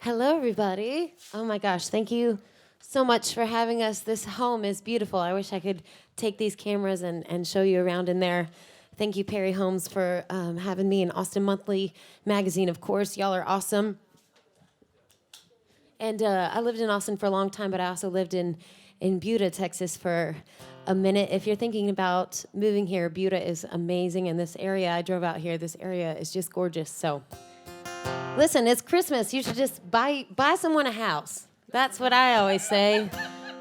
Hello, everybody. Oh my gosh, thank you so much for having us. This home is beautiful. I wish I could take these cameras and show you around in there. Thank you, Perry Holmes, for having me in Austin Monthly Magazine, of course. Y'all are awesome. And I lived in Austin for a long time, but I also lived in Buda, Texas for a minute. If you're thinking about moving here, Buda is amazing. And this area, I drove out here, this area is just gorgeous. So listen, it's Christmas. You should just buy someone a house. That's what I always say.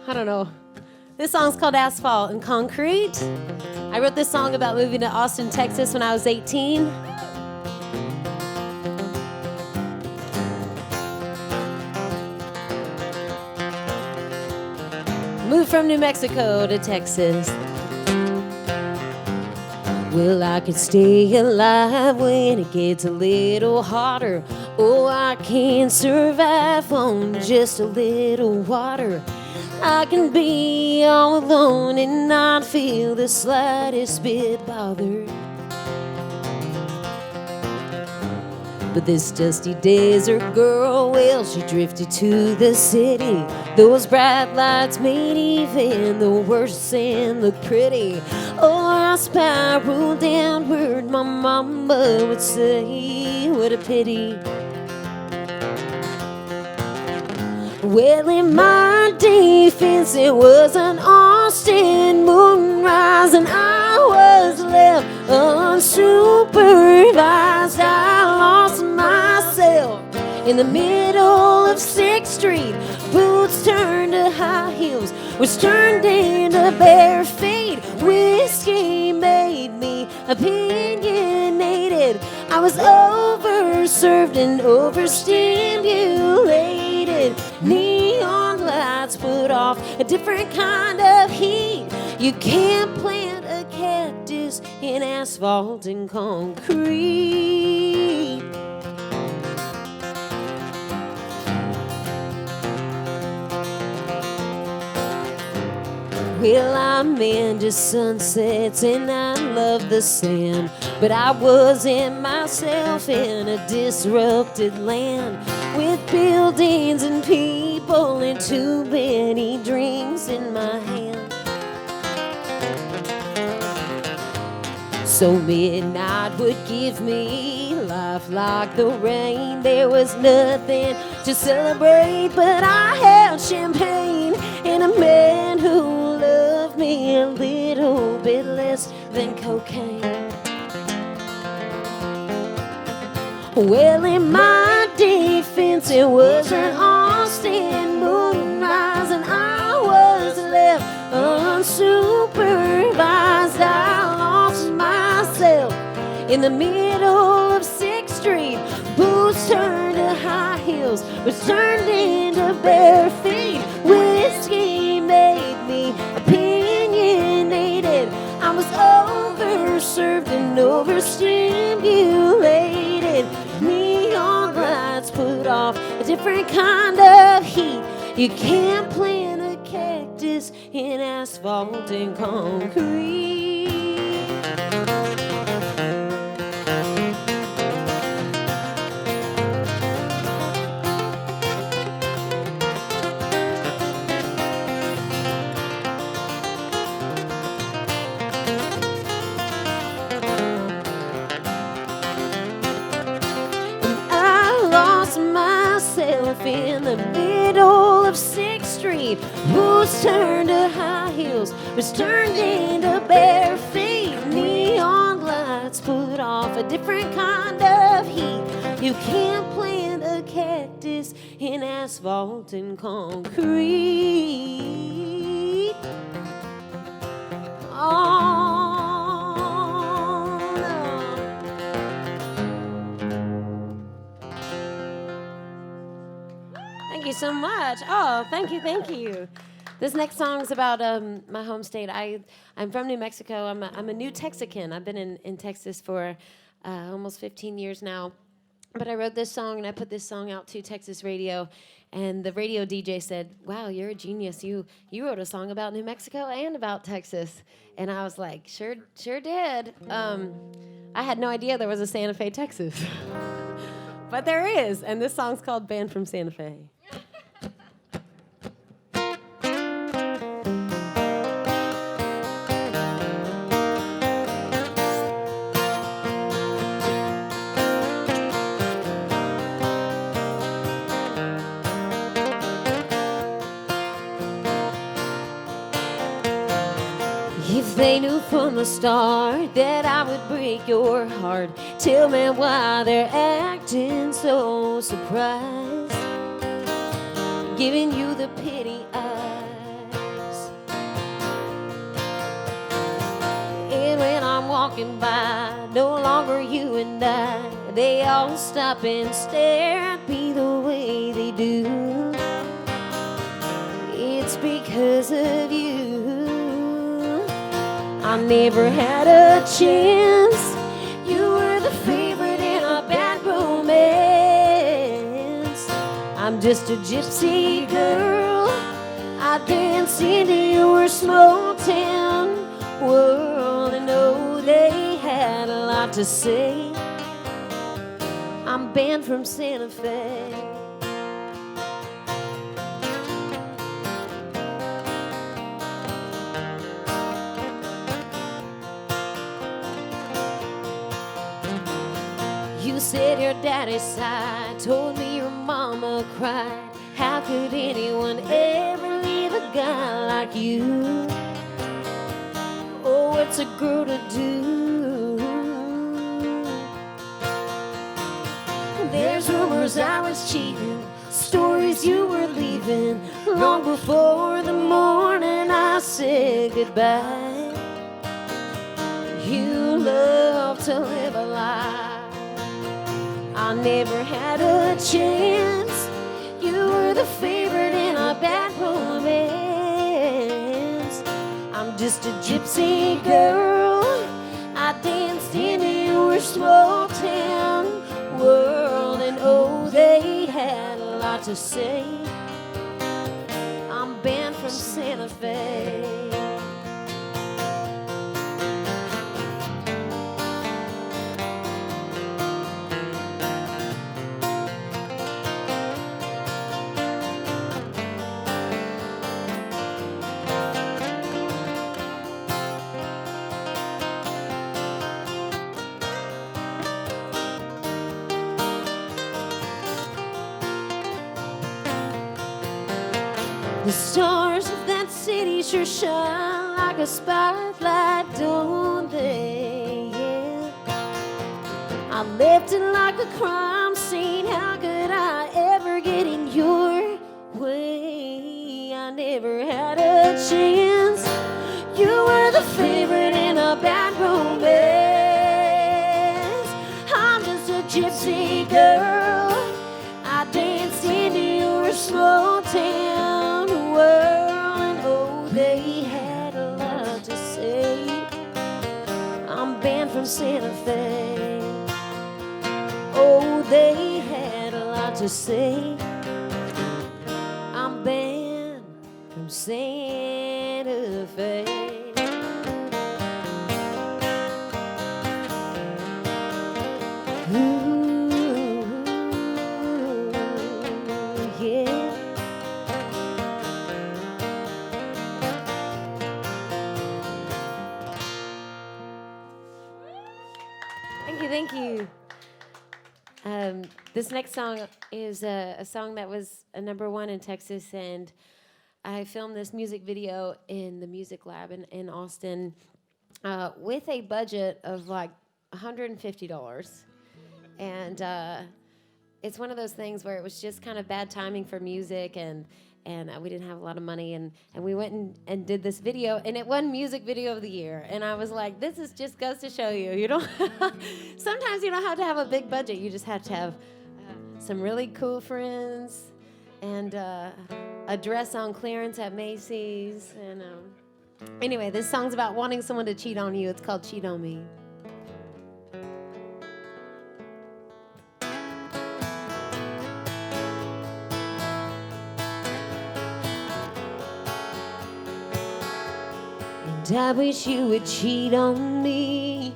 I don't know. This song's called Asphalt and Concrete. I wrote this song about moving to Austin, Texas when I was 18. Moved from New Mexico to Texas. Well, I could stay alive when it gets a little hotter. Oh, I can survive on just a little water. I can be all alone and not feel the slightest bit bothered. But this dusty desert girl, well, she drifted to the city. Those bright lights made even the worst sin look pretty. Oh, I spiraled downward, my mama would say, what a pity. Well, in my defense, it was an Austin moonrise, and I was left unsupervised. I lost myself in the middle of 6th Street. Boots turned to high heels, which turned into bare feet. Whiskey made me opinionated. I was overserved and overstimulated. Neon lights put off a different kind of heat. You can't plant a cactus in asphalt and concrete. Well, I'm into sunsets and I love the sand, but I wasn't myself in a disrupted land with buildings and people and too many drinks in my hand. So midnight would give me life like the rain. There was nothing to celebrate, but I had champagne and a man who loved me a little bit less than cocaine. Well, in my defense, it was an Austin moonrise, and I was left unsupervised. I lost myself in the middle of 6th Street. Boots turned to high heels, which turned into bare feet. Whiskey made me opinionated. I was overserved and overstimulated. Neon lights put off a different kind of heat. You can't plant a cactus in asphalt and concrete. Myself in the middle of 6th Street. Boots turned to high heels, which turned into bare feet. Neon lights put off a different kind of heat. You can't plant a cactus in asphalt and concrete. Oh. Thank you so much. Oh, thank you. This next song is about my home state. I'm from New Mexico. I'm a new Texican. I've been in Texas for almost 15 years now. But I wrote this song and I put this song out to Texas radio, and the radio DJ said, "Wow, you're a genius. You wrote a song about New Mexico and about Texas." And I was like, "Sure did." I had no idea there was a Santa Fe, Texas. But there is, and this song's called Band from Santa Fe. If they knew from the start that I would break your heart, tell me why they're acting so surprised, giving you the pity eyes. And when I'm walking by, no longer you and I, they all stop and stare at me the way they do. It's because of you. I never had a chance. You were the favorite in a bad romance. I'm just a gypsy girl. I danced into your small town world, and oh, they had a lot to say. I'm banned from Santa Fe. You said your daddy sighed, told me your mama cried. How could anyone ever leave a guy like you? Oh, what's a girl to do? There's rumors I was cheating, stories you were leaving, long before the morning I said goodbye. You love to live a lie. I never had a chance. You were the favorite in a bad romance. I'm just a gypsy girl. I danced into your small town world, and oh, they had a lot to say. I'm banned from Santa Fe. The stars of that city sure shine like a spotlight, don't they? Yeah. I left it like a crime scene. How could I ever get in your way? I never had a chance. You were the favorite in a bad romance. I'm just a gypsy girl. I danced into your small town world, and oh, they had a lot to say. I'm banned from Santa Fe. Oh, they had a lot to say. I'm banned from Santa Fe. Thank you. This next song is a song that was a #1 in Texas, and I filmed this music video in the Music Lab in Austin with a budget of like $150. And it's one of those things where it was just kind of bad timing for music, and we didn't have a lot of money, and we went and did this video, and it won Music Video of the Year. And I was like, this is just goes to show you, you don't, sometimes you don't have to have a big budget. You just have to have some really cool friends and a dress on clearance at Macy's. And anyway, this song's about wanting someone to cheat on you. It's called Cheeto Me. And I wish you would cheat on me.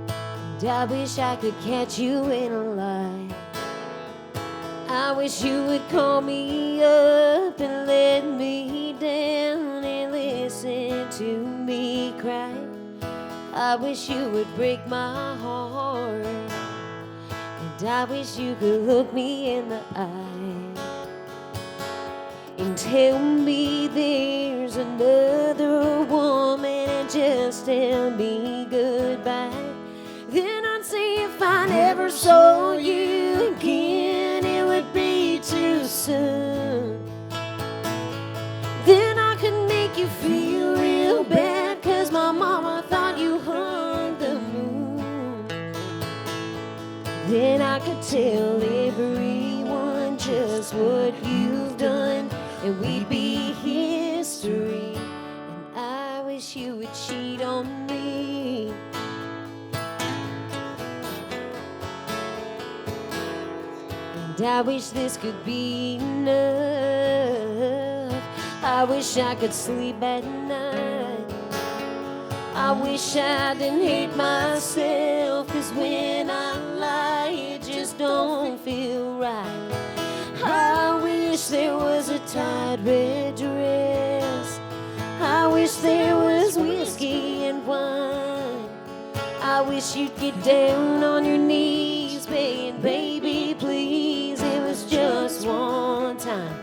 And I wish I could catch you in a lie. I wish you would call me up and let me down and listen to me cry. I wish you would break my heart, and I wish you could look me in the eye and tell me there's another woman and just tell me goodbye. Then I'd say if I never saw you again, it would be too soon. Then I could make you feel real bad, 'cause my mama thought you hung the moon. Then I could tell everyone just what you've done, and we'd be history. And I wish you would cheat on me. And I wish this could be enough. I wish I could sleep at night. I wish I didn't hate myself, 'cause when I lie it just don't feel right. I wish there was a tight red dress. I wish there was whiskey and wine. I wish you'd get down on your knees, saying, baby, please, it was just one time.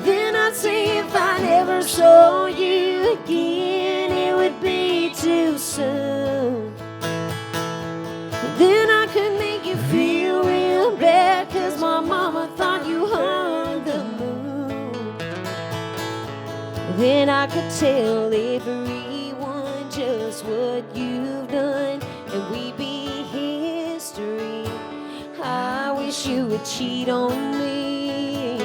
Then I'd say if I never saw you again, it would be too soon. Then I could make you feel real bad, 'cause my mama thought you hung the moon. Then I could tell everyone just what you've done, and we'd be history. I wish you would cheat on me.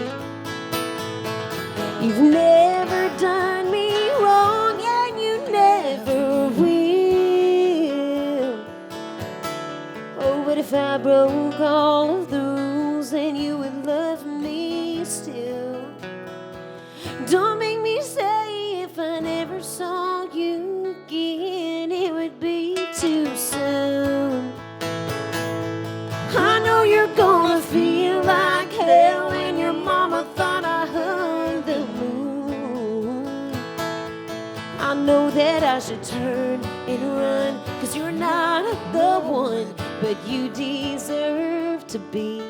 You've never done me wrong, and you never will. Oh, but if I broke all of the rules, then you would love me still. Don't make me say if I never saw you again, it would be too soon. I know you're gonna feel like hell, and your mama thought I hung the moon. I know that I should turn and run, 'cause you're not the one, but you deserve to be.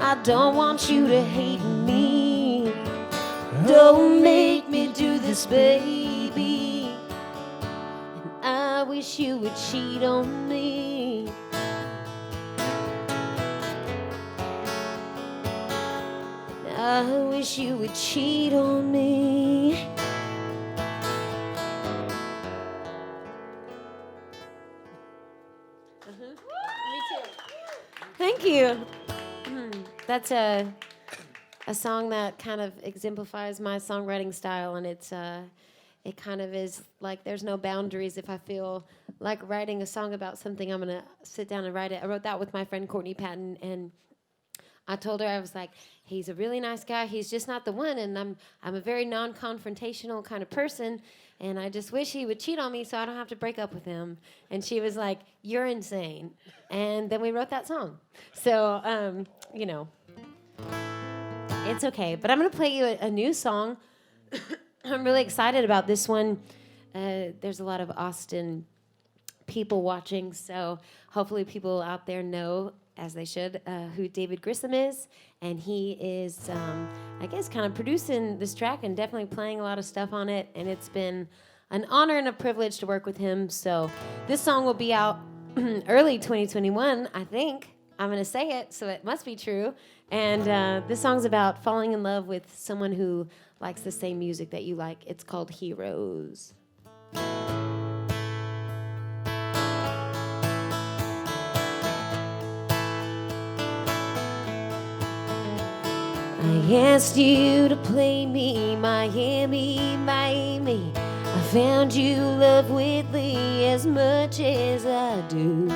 I don't want you to hate me. Don't make me do this, baby. And I wish you would cheat on me. I wish you would cheat on me. Me too. Thank you. That's a song that kind of exemplifies my songwriting style, and it kind of is like there's no boundaries. If I feel like writing a song about something, I'm gonna sit down and write it. I wrote that with my friend Courtney Patton, and I told her, I was like, he's a really nice guy. He's just not the one, and I'm a very non-confrontational kind of person, and I just wish he would cheat on me so I don't have to break up with him. And she was like, you're insane. And then we wrote that song. So, you know, it's okay. But I'm going to play you a new song. I'm really excited about this one. There's a lot of Austin people watching, so hopefully people out there know, as they should, who David Grissom is. And he is, I guess, kind of producing this track and definitely playing a lot of stuff on it. And it's been an honor and a privilege to work with him. So this song will be out early 2021, I think. I'm going to say it, so it must be true. And this song's about falling in love with someone who likes the same music that you like. It's called Heroes. I asked you to play me Miami, Miami. I found you love Whitley as much as I do.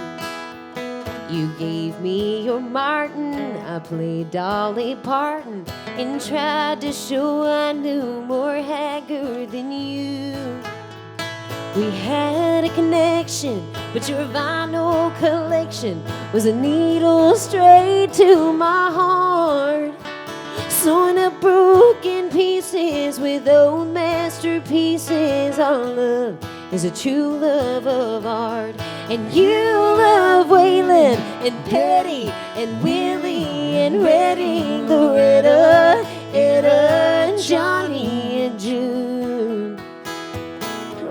You gave me your Martin, I played Dolly Parton, and tried to show I knew more Haggard than you. We had a connection, but your vinyl collection was a needle straight to my heart. with old masterpieces. Our love is a true love of art. And you love Waylon and Petty and Willie and Redding, Loretta, Etta, and Johnny and June.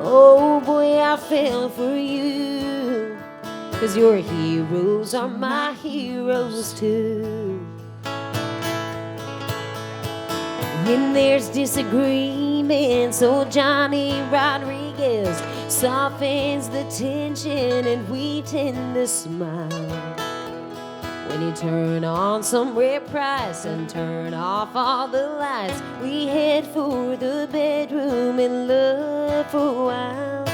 Oh boy, I fell for you, 'cause your heroes are my heroes too. When there's disagreement, so Johnny Rodriguez softens the tension and we tend to smile. When you turn on some Rip Price and turn off all the lights, we head for the bedroom and love for a while.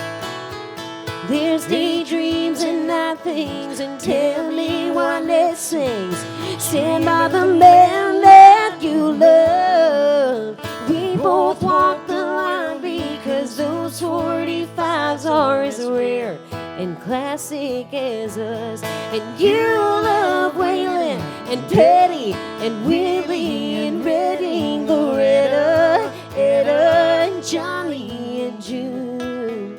There's daydreams and night things, and tell me what it sings. Stand by the man that you love. We both walk the line because those 45s are as rare and classic as us. And you love Waylon and Petty and Willie and Redding, Loretta, Etta, and Johnny and June.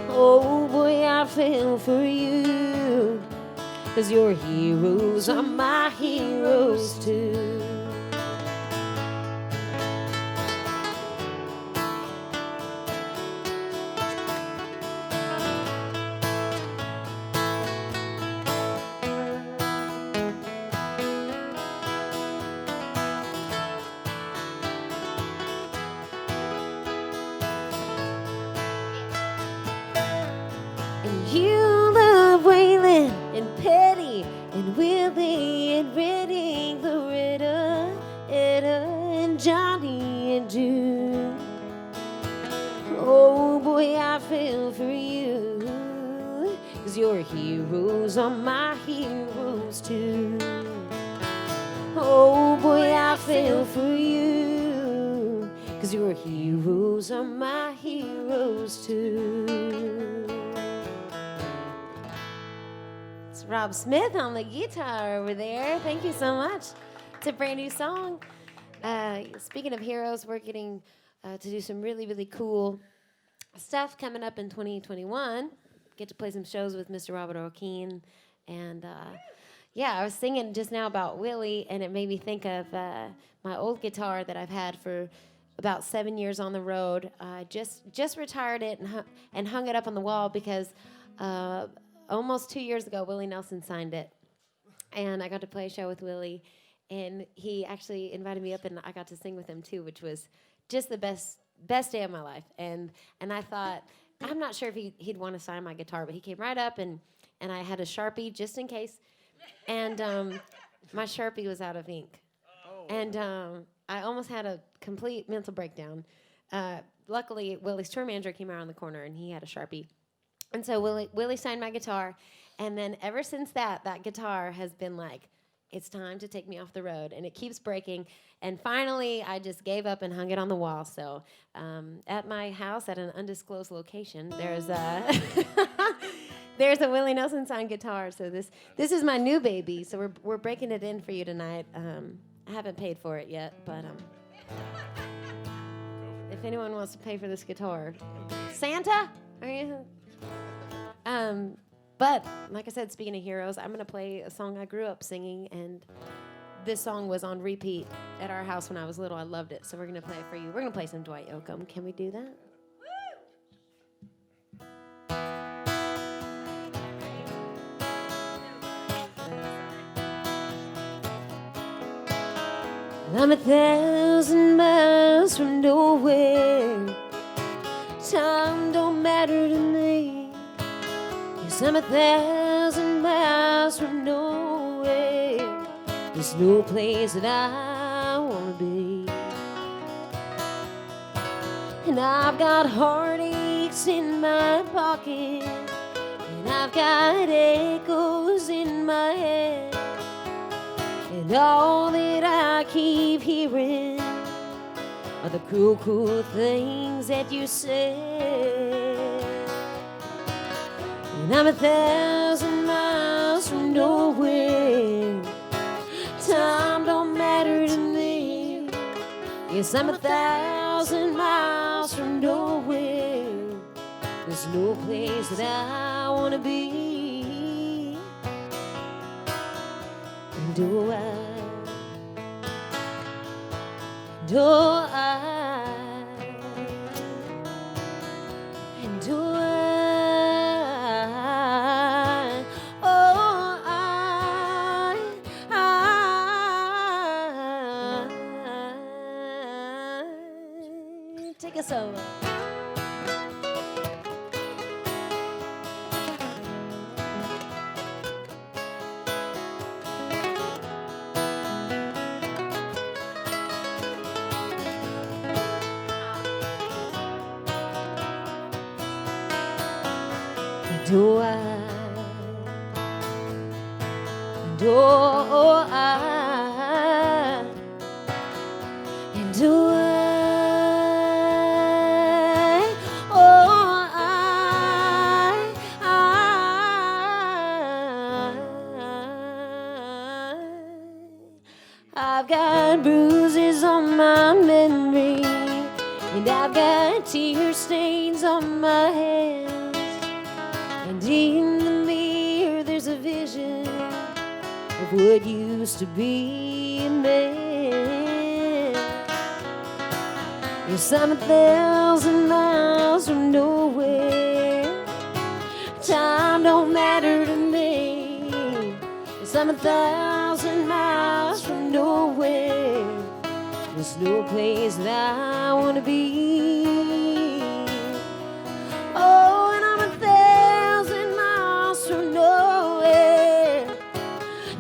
Oh boy, I fell for you, 'cause your heroes are my heroes too. You love Waylon and Petty and Willie and Redding, Loretta, Etta, and Johnny and June. Oh boy, I fell for you, 'cause your heroes are my heroes too. Oh boy, I fell for you, 'cause your heroes are my heroes too. Rob Smith on the guitar over there. Thank you so much. It's a brand new song. Speaking of heroes, we're getting to do some really, really cool stuff coming up in 2021. Get to play some shows with Mr. Robert O'Keen. And yeah, I was singing just now about Willie, and it made me think of my old guitar that I've had for about 7 years on the road. I just retired it and hung it up on the wall because almost 2 years ago, Willie Nelson signed it, and I got to play a show with Willie, and he actually invited me up, and I got to sing with him too, which was just the best day of my life. And I thought, I'm not sure if he'd want to sign my guitar, but he came right up, and I had a Sharpie just in case, and my Sharpie was out of ink, and I almost had a complete mental breakdown. Luckily, Willie's tour manager came around the corner, and he had a Sharpie. And so Willie signed my guitar, and then ever since that guitar has been like, it's time to take me off the road, and it keeps breaking. And finally, I just gave up and hung it on the wall. So at my house at an undisclosed location, there's a there's a Willie Nelson signed guitar. So this is my new baby. So we're breaking it in for you tonight. I haven't paid for it yet, but if anyone wants to pay for this guitar, Santa, are you? But like I said, speaking of heroes, I'm going to play a song I grew up singing, and this song was on repeat at our house when I was little. I loved it, so we're going to play it for you. We're going to play some Dwight Yoakam. Can we do that? I'm 1,000 miles from nowhere. Time don't matter to me. I'm 1,000 miles from nowhere. There's no place that I wanna be. And I've got heartaches in my pocket, and I've got echoes in my head, and all that I keep hearing are the cruel things that you said. And I'm 1,000 miles from nowhere. Time don't matter to me. Yes, I'm 1,000 miles from nowhere. There's no place that I want to be. And oh, and oh, and oh, take us over. Do I, do I, and do I, oh, I've got bruises on my memory, and I've got tear stains on my hands. And in the mirror there's a vision of what used to be a man. Yes, I'm 1,000 miles from nowhere. Time don't matter to me. Yes, I'm 1,000 miles from nowhere. There's no place that I want to be. Oh, and I'm 1,000 miles from nowhere.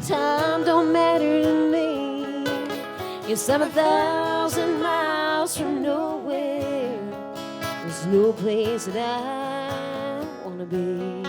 Time don't matter to me. Yes, I'm 1,000 miles from nowhere. There's no place that I want to be.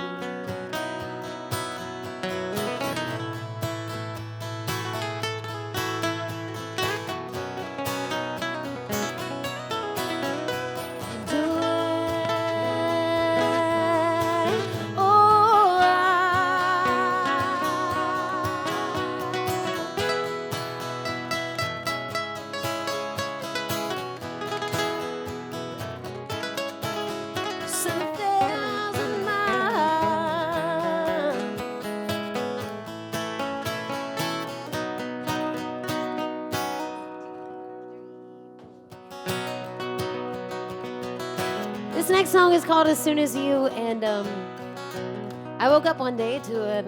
This next song is called As Soon As You, and I woke up one day to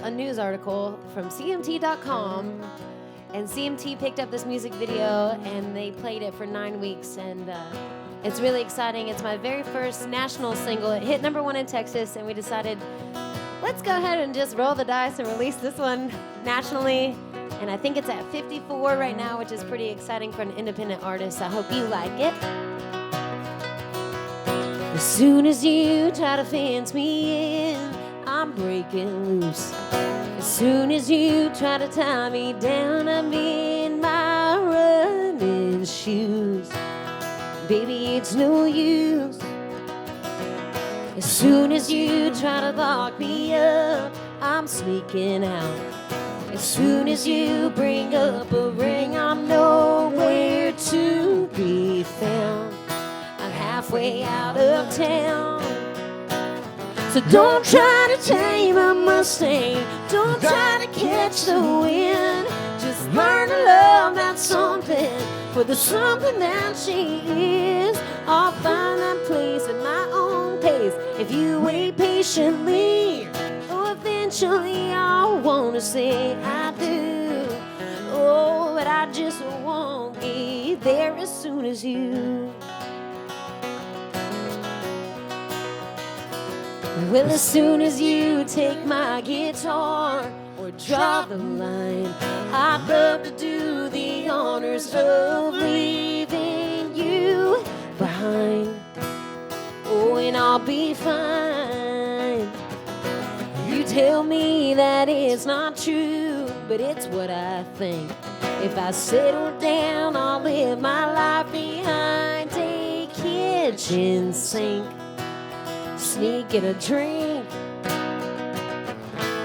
a news article from CMT.com, and CMT picked up this music video and they played it for 9 weeks, and it's really exciting. It's my very first national single. It hit #1 in Texas, and we decided, let's go ahead and just roll the dice and release this one nationally. And I think it's at 54 right now, which is pretty exciting for an independent artist. I hope you like it. As soon as you try to fence me in, I'm breaking loose. As soon as you try to tie me down, I'm in my running shoes. Baby, it's no use. As soon as you try to lock me up, I'm sneaking out. As soon as you bring up a ring, I'm nowhere to be found. I'm halfway out of town. So don't try to tame a Mustang, don't try to catch the wind. Just learn to love that something for the something that she is. I'll find that place at my own pace if you wait patiently. Oh, eventually I'll want to say I do. Oh, but I just won't get there as soon as you. Well, as soon as you take my guitar or draw the line, I'd love to do the honors of leaving you behind. Oh, and I'll be fine. You tell me that it's not true, but it's what I think. If I settle down, I'll live my life behind a kitchen sink. Sneak in a drink.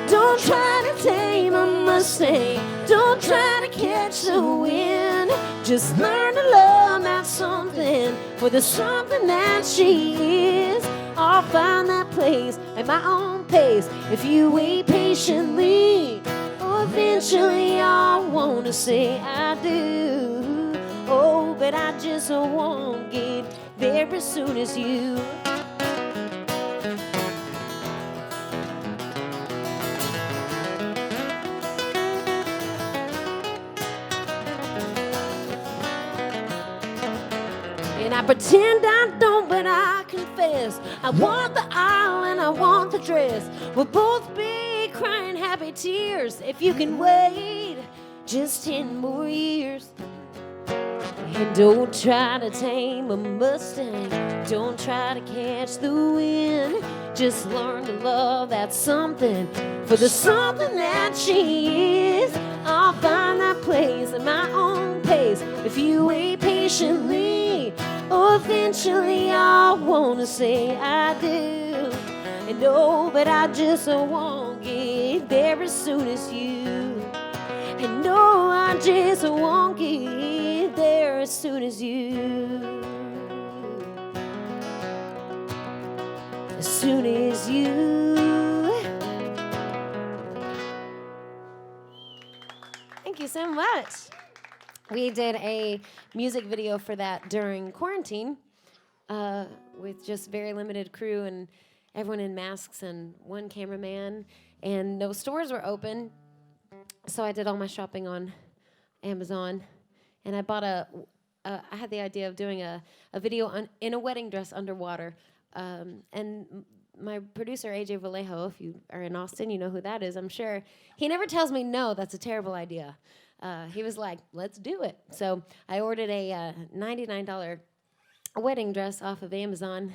Don't try to tame a Mustang, don't try to catch the wind. Just learn to love that something for the something that she is. I'll find that place at my own pace if you wait patiently. Oh, eventually I'll want to say I do. Oh, but I just won't get there as soon as you. And I pretend I don't, but I confess I want the aisle and I want the dress. We'll both be crying happy tears if you can wait just 10 more years. And don't try to tame a Mustang, don't try to catch the wind. Just learn to love that something for the something that she is. I'll find that place at my own pace if you wait patiently. Oh, eventually I'll want to say I do. And no, but I just won't get there as soon as you. And no, I just won't get there as soon as you. As soon as you. Thank you so much. We did a music video for that during quarantine with just very limited crew and everyone in masks and one cameraman, and no stores were open. So I did all my shopping on Amazon, and I bought I had the idea of doing a video in a wedding dress underwater. And my producer, AJ Vallejo, if you are in Austin, you know who that is, I'm sure. He never tells me, no, that's a terrible idea. He was like, let's do it. So I ordered a $99 wedding dress off of Amazon,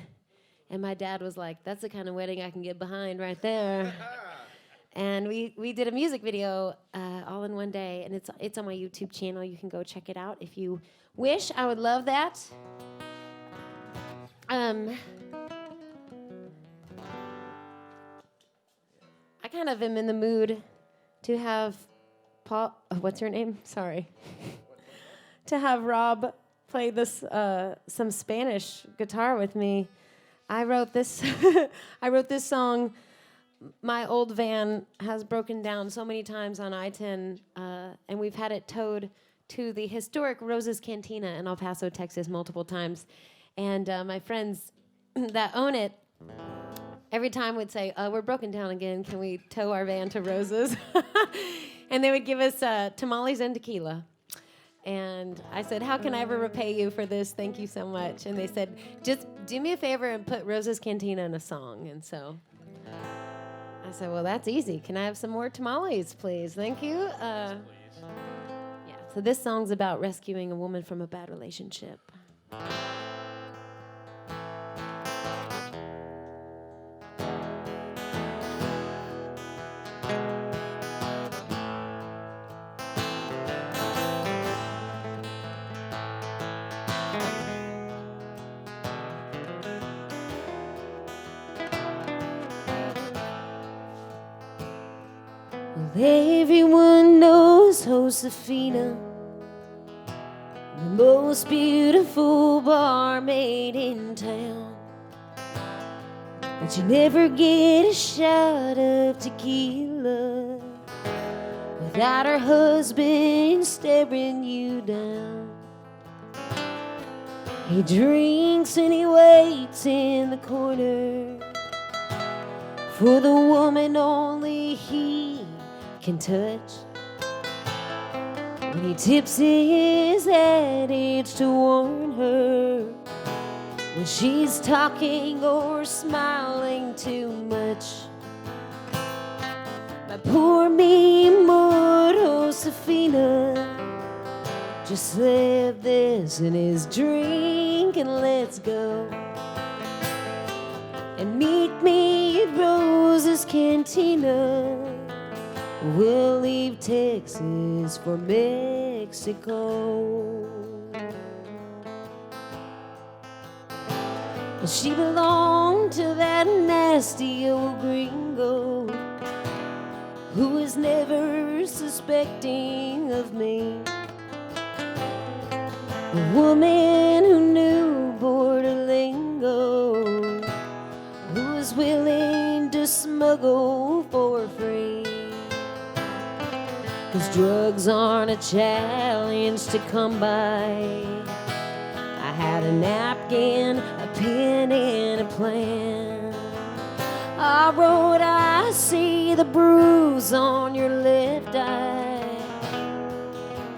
and my dad was like, that's the kind of wedding I can get behind right there. And we did a music video all in one day, and it's on my YouTube channel. You can go check it out if you wish. I would love that. I kind of am in the mood to have Paul, what's your name? Sorry. To have Rob play this some Spanish guitar with me. I wrote this I wrote this song. My old van has broken down so many times on I-10, and we've had it towed to the historic Rose's Cantina in El Paso, Texas, multiple times. And my friends that own it, every time would say, we're broken down again. Can we tow our van to Rose's? And they would give us tamales and tequila. And I said, how can I ever repay you for this? Thank you so much. And they said, just do me a favor and put Rose's Cantina in a song. And so I said, well, that's easy. Can I have some more tamales, please? Thank you. Yeah, so this song's about rescuing a woman from a bad relationship. Everyone knows Josefina, the most beautiful barmaid in town. But you never get a shot of tequila without her husband staring you down. He drinks and he waits in the corner for the woman only he can touch. When he tips his head, it's to warn her when she's talking or smiling too much. My poor mi amor Josefina, just slip this in his drink and let's go. And meet me at Rose's Cantina. We'll leave Texas for Mexico. Well, she belonged to that nasty old gringo who was never suspecting of me. A woman who knew border lingo, who was willing to smuggle for free. 'Cause drugs aren't a challenge to come by. I had a napkin, a pen, and a plan. I wrote, I see the bruise on your left eye.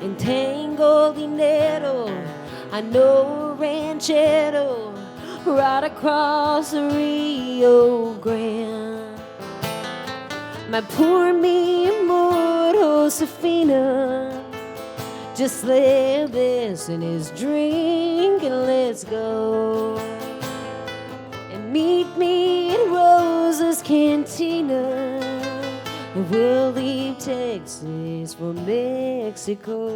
Entangled dinero, I know ranchero, right across the Rio Grande. My poor mi amor, Josefina, just slip this in his drink and let's go. And meet me at Rosa's Cantina. We'll leave Texas for Mexico.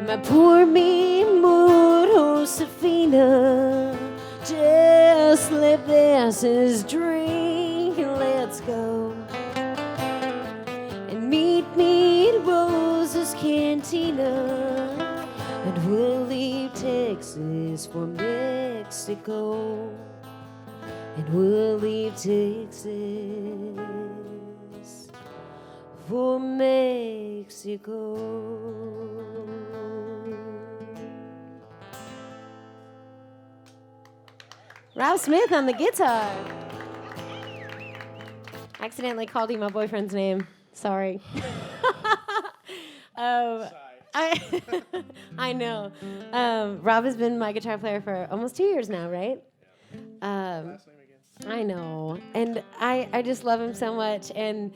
My poor me amor, Josefina, just slip this in his drink and let's go. And meet me at Rosa's Cantina, and we'll leave Texas for Mexico. And we'll leave Texas for Mexico. Rob Smith on the guitar. Accidentally called him my boyfriend's name. Sorry. I know. Rob has been my guitar player for almost 2 years now, right? Last name again. I know. And I just love him so much. And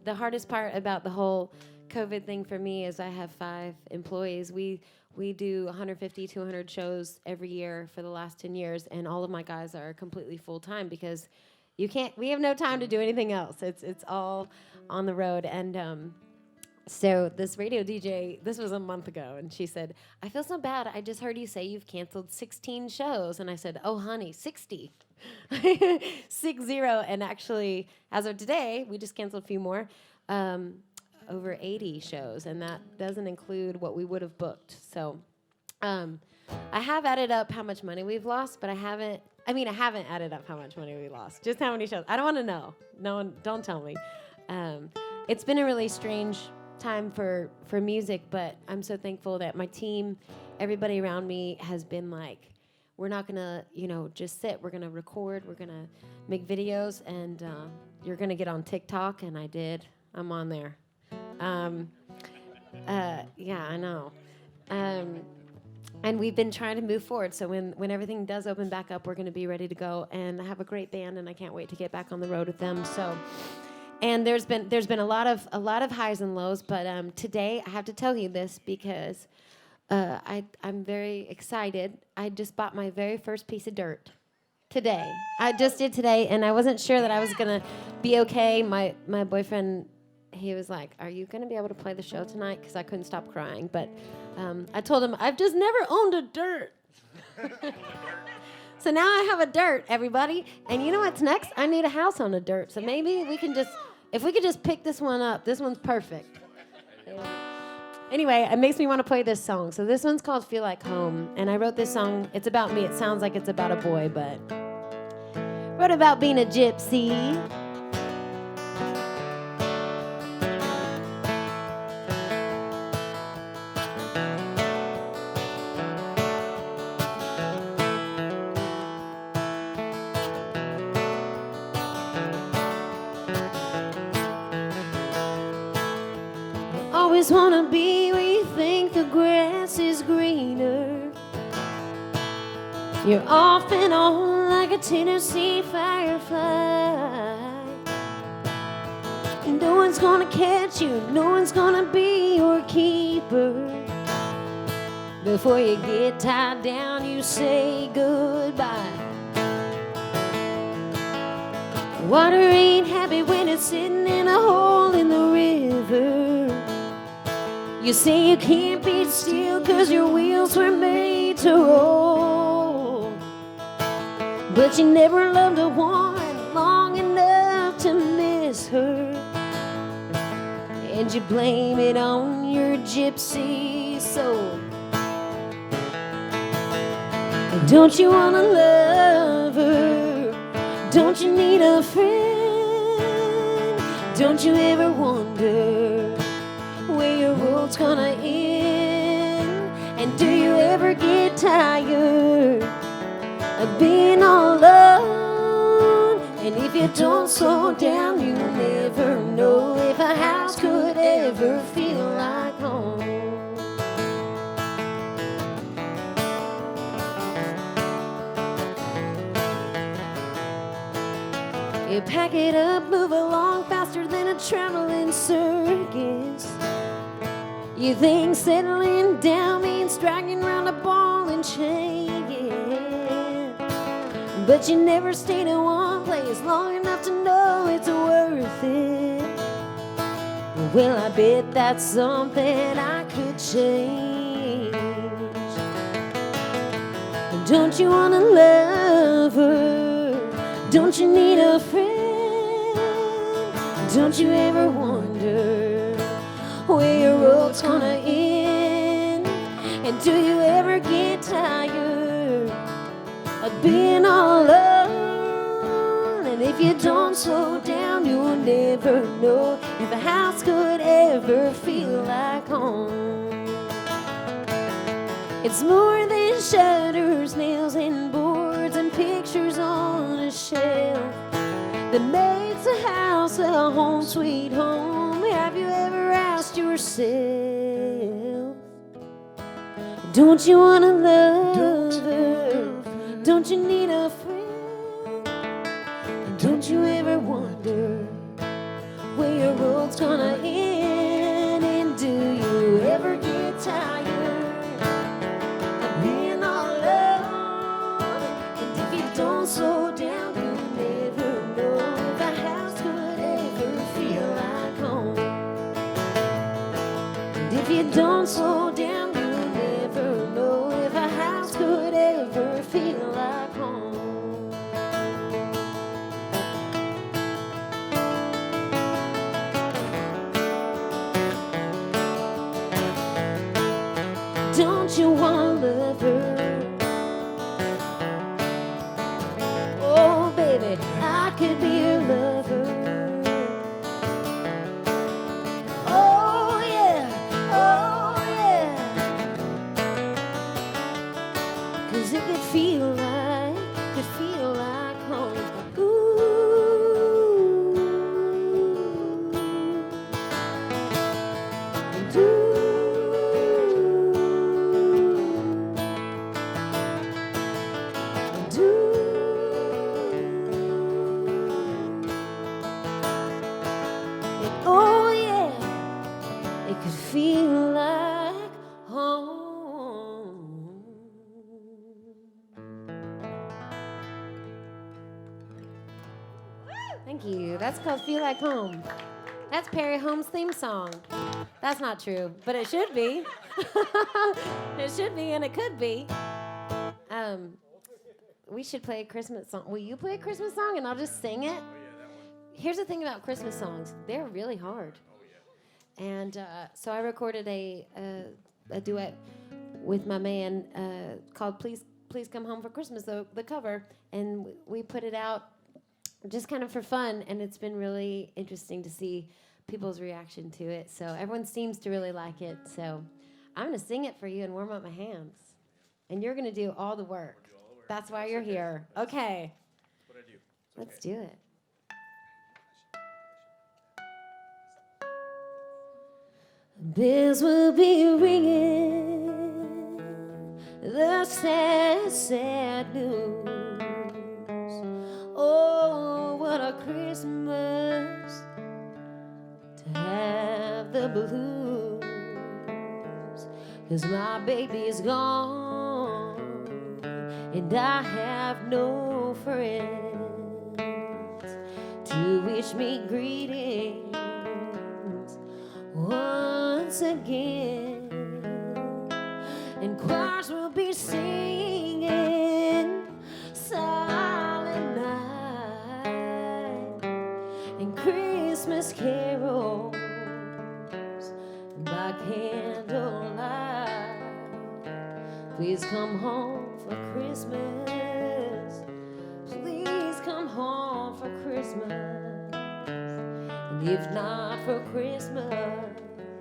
the hardest part about the whole COVID thing for me is I have 5 employees. We do 150, 200 shows every year for the last 10 years, and all of my guys are completely full-time because we have no time to do anything else. It's all on the road. And so this radio DJ, this was a month ago, and she said, I feel so bad. I just heard you say you've canceled 16 shows. And I said, oh, honey, 60. 60. And actually, as of today, we just canceled a few more. Over 80 shows, and that doesn't include what we would have booked. So I have added up how much money we've lost, but I haven't added up how much money we lost. Just how many shows. I don't want to know. No one, don't tell me. It's been a really strange time for music, but I'm so thankful that my team, everybody around me has been like, we're not going to, just sit. We're going to record. We're going to make videos, and you're going to get on TikTok, and I did. I'm on there. Yeah, I know. And we've been trying to move forward. So when everything does open back up, we're going to be ready to go. And I have a great band, and I can't wait to get back on the road with them. So, and there's been a lot of highs and lows. But today I have to tell you this because I'm very excited. I just bought my very first piece of dirt today. I just did today, and I wasn't sure that I was going to be okay. My boyfriend, he was like, are you going to be able to play the show tonight? Because I couldn't stop crying. But I told him, I've just never owned a dirt. So now I have a dirt, everybody. And you know what's next? I need a house on a dirt. So maybe if we could just pick this one up. This one's perfect. Anyway, it makes me want to play this song. So this one's called Feel Like Home. And I wrote this song. It's about me. It sounds like it's about a boy, but wrote about being a gypsy. Always wanna be where you think the grass is greener. You're off and on like a Tennessee firefly. And no one's gonna catch you, no one's gonna be your keeper. Before you get tied down, you say goodbye. Water ain't happy when it's sitting in a hole in the river. You say you can't be still 'cause your wheels were made to roll. But you never loved a woman long enough to miss her, and you blame it on your gypsy soul. And don't you wanna love her? Don't you need a friend? Don't you ever wonder where your world's gonna end? And do you ever get tired of being all alone? And if you don't slow down, you'll never know if a house could ever feel like home. You pack it up, move along faster than a traveling circus. You think settling down means dragging around a ball and chain, yeah. But you never stayed in one place long enough to know it's worth it. Well, I bet that's something I could change. Don't you wanna love her? Don't you need a friend? Don't you ever wonder where your road's gonna end? And do you ever get tired of being all alone? And if you don't slow down, you'll never know if a house could ever feel like home. It's more than shutters, nails, and boards and pictures on a shelf that makes a house a home sweet home. Have you ever asked yourself, don't you wanna love her? Don't you need a friend? Don't you ever wonder where your road's gonna end? And do you ever get tired of being all alone? And if you don't slow down, you'll never know if a house could ever feel like home. And if you don't slow down, you'll never know if a house could ever feel like home. Don't you want to love her? Oh, baby, I could be your lover. Oh, yeah, oh, yeah. 'Cause it could feel like home. Ooh. And ooh. Oh yeah, it could feel like home. Thank you. That's called Feel Like Home. That's Perry Holmes' theme song. That's not true, but it should be. It should be, and it could be. We should play a Christmas song. Will you play a Christmas song and I'll just sing it? Here's the thing about Christmas songs. They're really hard. And so I recorded a duet with my man called Please Come Home for Christmas, the cover. And we put it out just kind of for fun. And it's been really interesting to see people's reaction to it. So everyone seems to really like it. So I'm going to sing it for you and warm up my hands. And you're going to do all the work. That's why you're here. Okay. That's what I do. Let's do it. Bells will be ringing, the sad, sad news. Oh, what a Christmas to have the blues. 'Cause my baby's gone and I have no friends to wish me greetings once again. And choirs will be singing Silent Night and Christmas carols by candlelight. Please come home for Christmas. Please come home for Christmas. And if not for Christmas,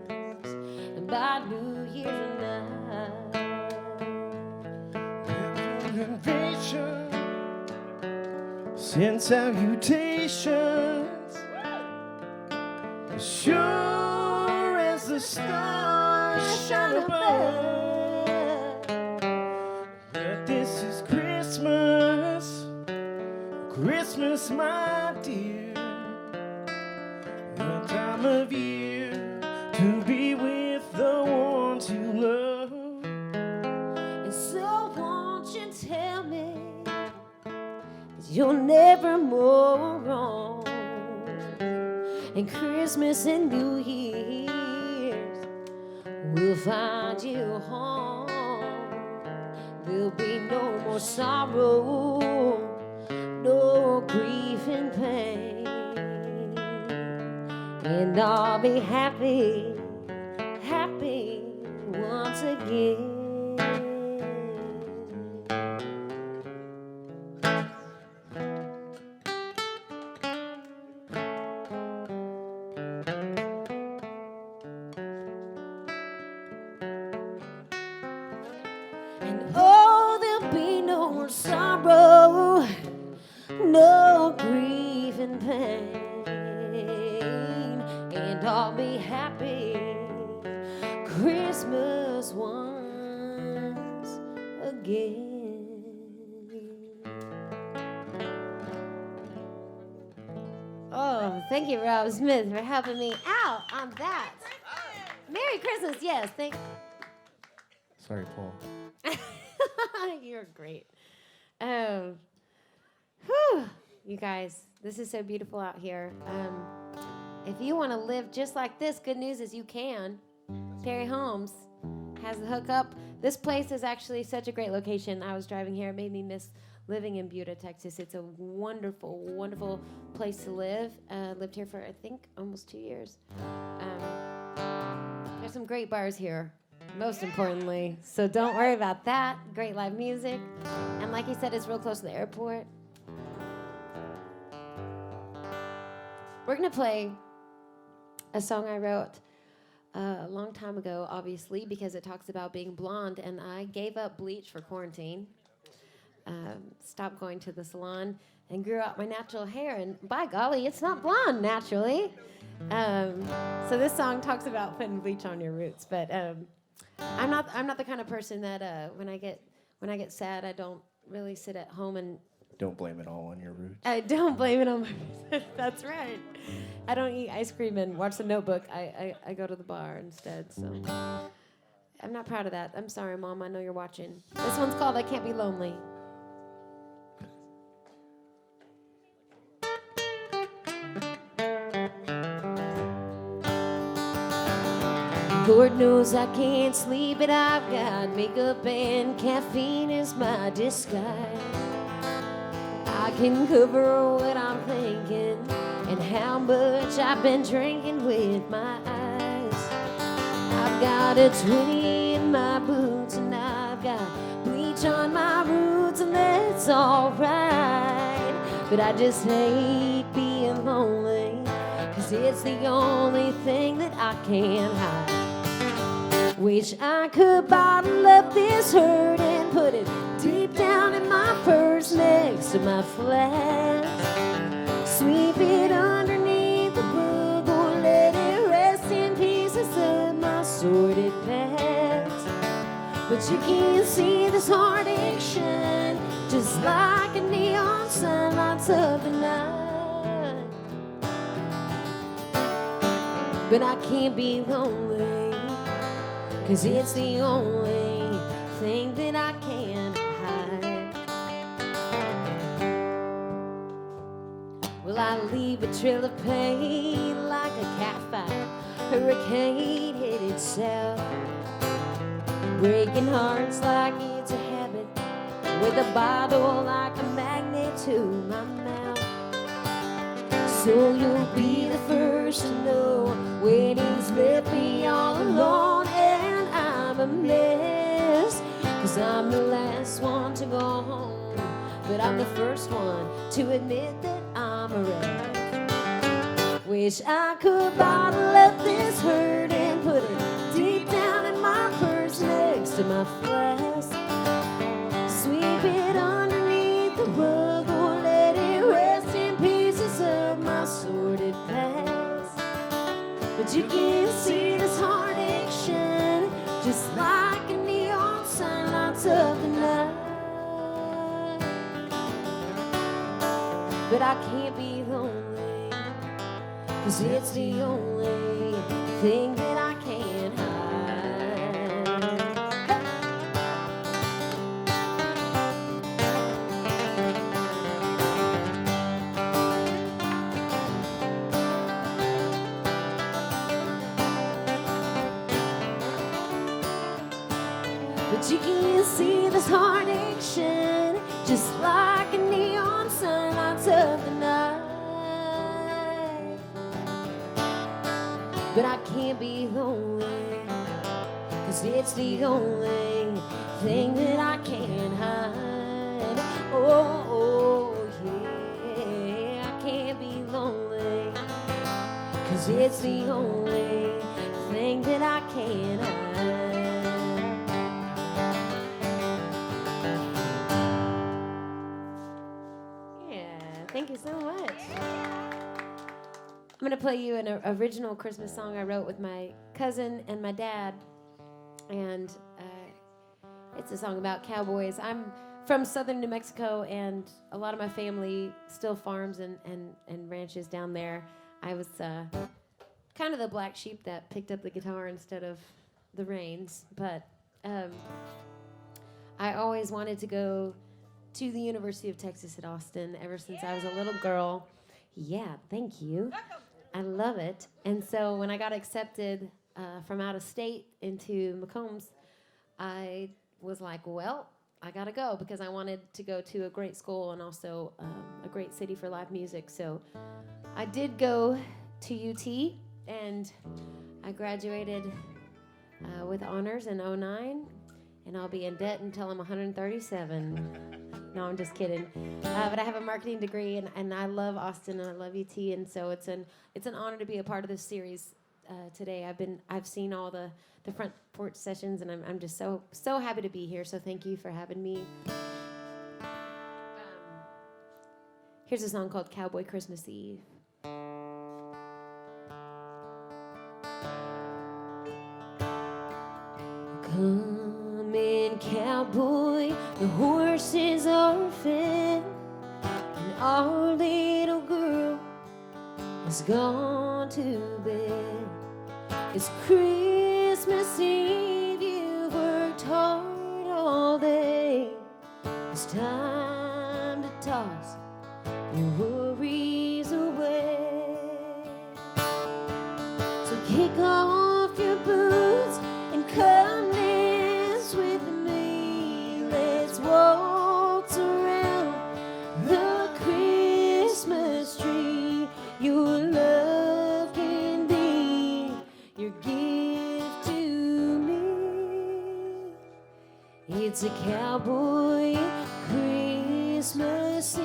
and by New Year's night. Invasion, send salutations, as sure as the stars shine above. But this is Christmas, Christmas, my dear, the time of year to be with the ones you love. And so won't you tell me that you'll never more wrong. And Christmas and New Year's will find you home. There'll be no more sorrow, no grief and pain. And I'll be happy, happy once again. And oh, there'll be no more sorrow, no grief and pain. And I'll be happy Christmas once again. Oh, thank you, Rob Smith, for helping me out on that. Merry Christmas, yes. Sorry, Paul. You're great. Whew, you guys, this is so beautiful out here. If you want to live just like this, good news is you can. Perry Homes has the hookup. This place is actually such a great location. I was driving here. It made me miss living in Buda, Texas. It's a wonderful, wonderful place to live. Lived here for, I think, almost 2 years. There's some great bars here, most importantly. So don't worry about that. Great live music. And like he said, it's real close to the airport. We're going to play a song I wrote a long time ago, obviously, because it talks about being blonde, and I gave up bleach for quarantine, stopped going to the salon, and grew out my natural hair, and by golly, it's not blonde naturally. So this song talks about putting bleach on your roots, but I'm not the kind of person that when I get sad, I don't really sit at home and Don't blame it all on your roots. I don't blame it on my roots. That's right. I don't eat ice cream and watch The Notebook. I go to the bar instead. So I'm not proud of that. I'm sorry, Mom. I know you're watching. This one's called I Can't Be Lonely. Lord knows I can't sleep, but I've got makeup and caffeine as my disguise. I can cover what I'm thinking and how much I've been drinking with my eyes. I've got a 20 in my boots and I've got bleach on my roots, and that's alright. But I just hate being lonely, 'cause it's the only thing that I can't hide. Wish I could bottle up this hurt and put it deep down in my purse next to my flask. Sweep it underneath the rug or let it rest in pieces of my sordid past. But you can't see this heartache shine just like a neon sign lights up the night. But I can't be lonely, 'cause it's the only thing that I can't hide. Well, Well, I leave a trail of pain like a catfire, hurricane headed south, breaking hearts like it's a habit, with a bottle like a magnet to my mouth. So you'll be the first to know when he's left me all alone and I'm a mess. 'Cause I'm the last one to go home, but I'm the first one to admit that I'm a wreck. Wish I could bottle up this hurt and put it deep down in my purse next to my flask. Sweep it underneath the rug or let it rest in pieces of my sordid past. But you can see this heartache shine just like a neon sign lights up the night. But I can't be lonely, 'cause it's the only thing that I can't hide. But you can see this heartache shine just like a neon sign lights up the night. But I can't be lonely, 'cause it's the only thing that I can't hide. Oh, yeah, I can't be lonely, 'cause it's the only thing that I can't hide. Thank you so much. I'm going to play you an original Christmas song I wrote with my cousin and my dad. And it's a song about cowboys. I'm from southern New Mexico, and a lot of my family still farms and ranches down there. I was kind of the black sheep that picked up the guitar instead of the reins. But I always wanted to go to the University of Texas at Austin ever since I was a little girl. Yeah, thank you. I love it. And so when I got accepted from out of state into McCombs, I was like, well, I gotta go, because I wanted to go to a great school and also a great city for live music. So I did go to UT, and I graduated with honors in 2009, and I'll be in debt until I'm 137. No, I'm just kidding. But I have a marketing degree, and I love Austin, and I love UT, and so it's an honor to be a part of this series today. I've seen all the front porch sessions, and I'm just so happy to be here. So thank you for having me. Here's a song called Cowboy Christmas Eve. Come in, cowboy, the horses are fed, and our little girl has gone to bed. It's Christmas Eve, you've worked hard all day. It's time to toss your worries away. So kick off your boots and come dance with me. Let's waltz around the Christmas tree. Your love can be your gift to me. It's a cowboy Christmas Eve.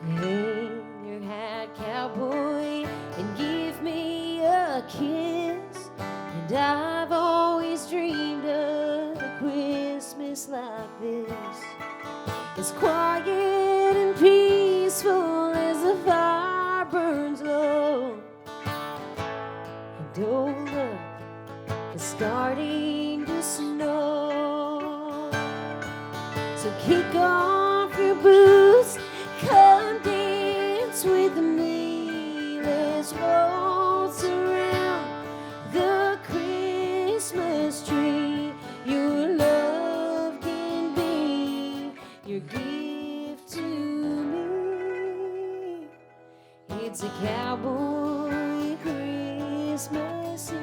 Hang your hat, cowboy, and give me a kiss. And I've always dreamed of a Christmas like this. It's quiet and peaceful as the fire burns low. And oh look, it's starting to snow. So kick off your boots, come dance with me. Let's waltz around the Christmas tree. Your love can be It's a cowboy Christmas Eve.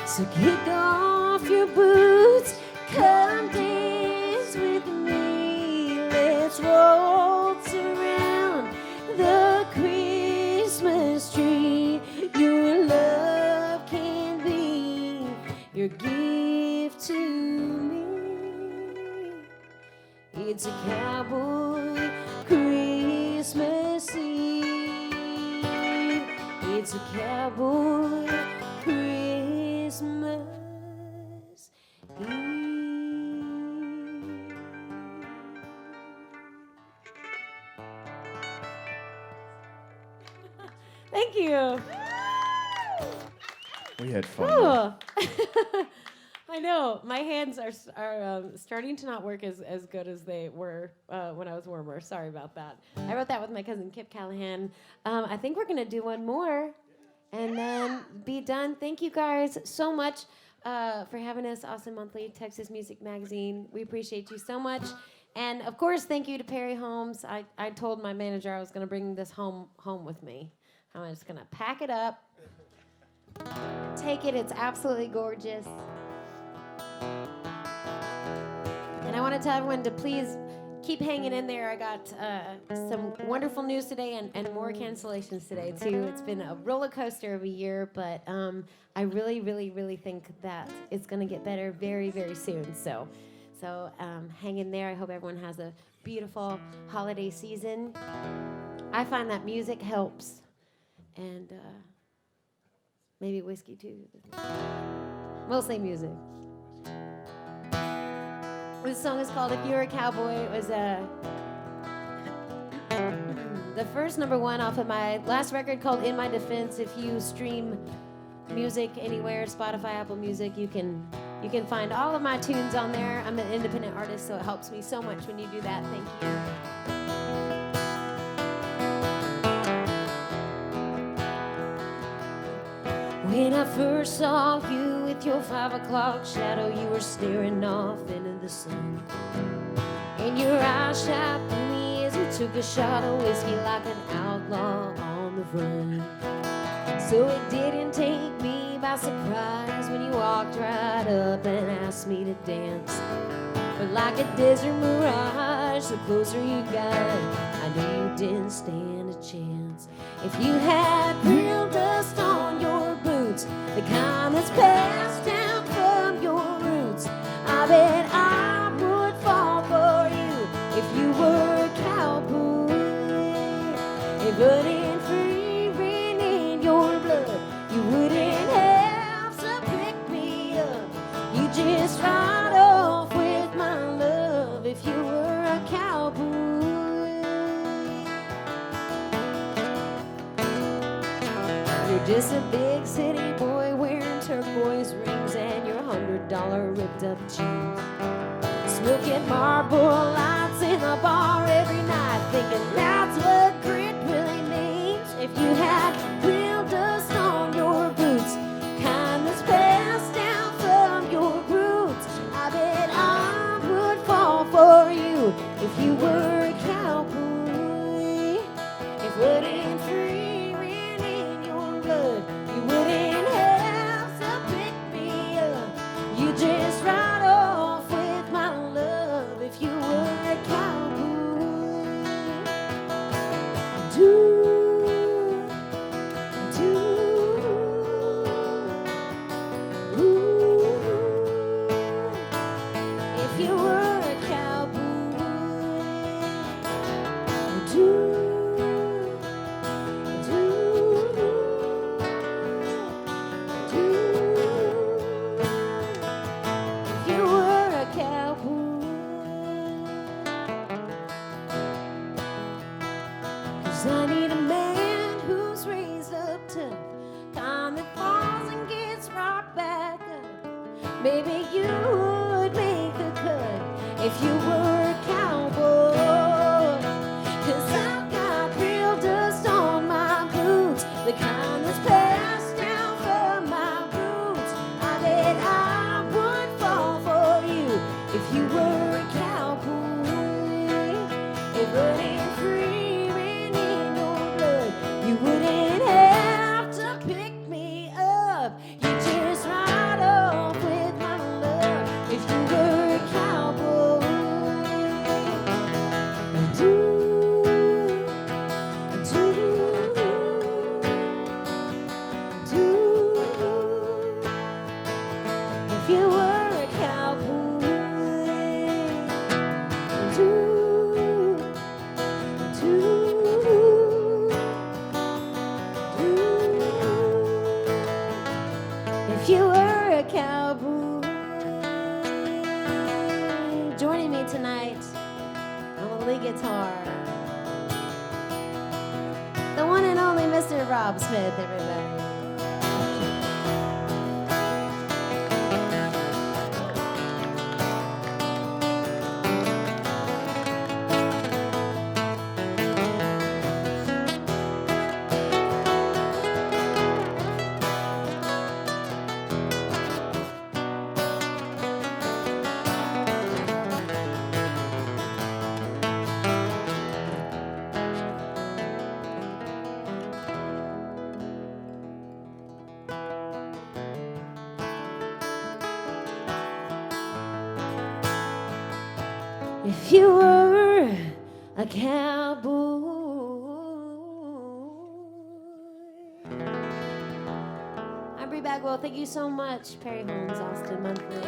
So kick off your boots, come dance with me. Let's waltz around the Christmas tree. Your love can be your gift to me. It's a cowboy Christmas Eve. It's a cowboy Christmas Eve. Thank you. We had fun. Cool. I know my hands are starting to not work as good as they were when I was warmer. Sorry about that. I wrote that with my cousin Kip Callahan. I think we're gonna do one more and then be done. Thank you guys so much for having us. Austin Monthly, Texas Music Magazine. We appreciate you so much. And of course, thank you to Perry Homes. I told my manager I was gonna bring this home with me. I'm just gonna pack it up, take it. It's absolutely gorgeous. And I want to tell everyone to please keep hanging in there. I got some wonderful news today and more cancellations today, too. It's been a roller coaster of a year, but I really, really, really think that it's going to get better very, very soon. So hang in there. I hope everyone has a beautiful holiday season. I find that music helps. And maybe whiskey, too. Mostly music. This song is called If You Were a Cowboy. It was the first #1 off of my last record called In My Defense. If you stream music anywhere, Spotify, Apple Music, you can find all of my tunes on there. I'm an independent artist, so it helps me so much when you do that. Thank you. When I first saw you with your 5 o'clock shadow, you were staring off into the sun. And your eyes shot through me as we took a shot of whiskey like an outlaw on the run. So it didn't take me by surprise when you walked right up and asked me to dance. But like a desert mirage, the closer you got, I knew you didn't stand a chance. If you had real dust on your boots, the kind that's passed down from your roots, I bet I would fall for you if you were a cowboy. If running free ran in your blood, you wouldn't have to pick me up. You just ride off with my love if you were a cowboy. You're just a big city boy wearing turquoise rings and your $100 ripped up jeans. Smoking Marlboro lights in a bar every night, thinking that's what grit really means. If you had real dust on your boots, kind that's passed down from your roots, I bet I would fall for you if you were a cowboy. If running free ran in your blood, you wouldn't have to pick me up. You just ride off with my love if you were a cowboy. Do, ooh, if you were a cowboy. Do. If you maybe you would make the cut if you were a cowboy. 'Cause I've got real dust on my boots, the kind that's passed down from my roots. I bet I would fall for you if you were a cowboy. It wouldn't freezing in your blood. You wouldn't have to pick me up. You just ride off with my love if you were a cowboy. Do, do, do. If you were a cowboy. Do, do, do. If you were a cowboy. Joining me tonight on the lead guitar, the one and only Mr. Rob Smith, everybody. If you were a cowboy. I'm Bri Bagwell. Thank you so much. Perry Holmes, Austin Monthly.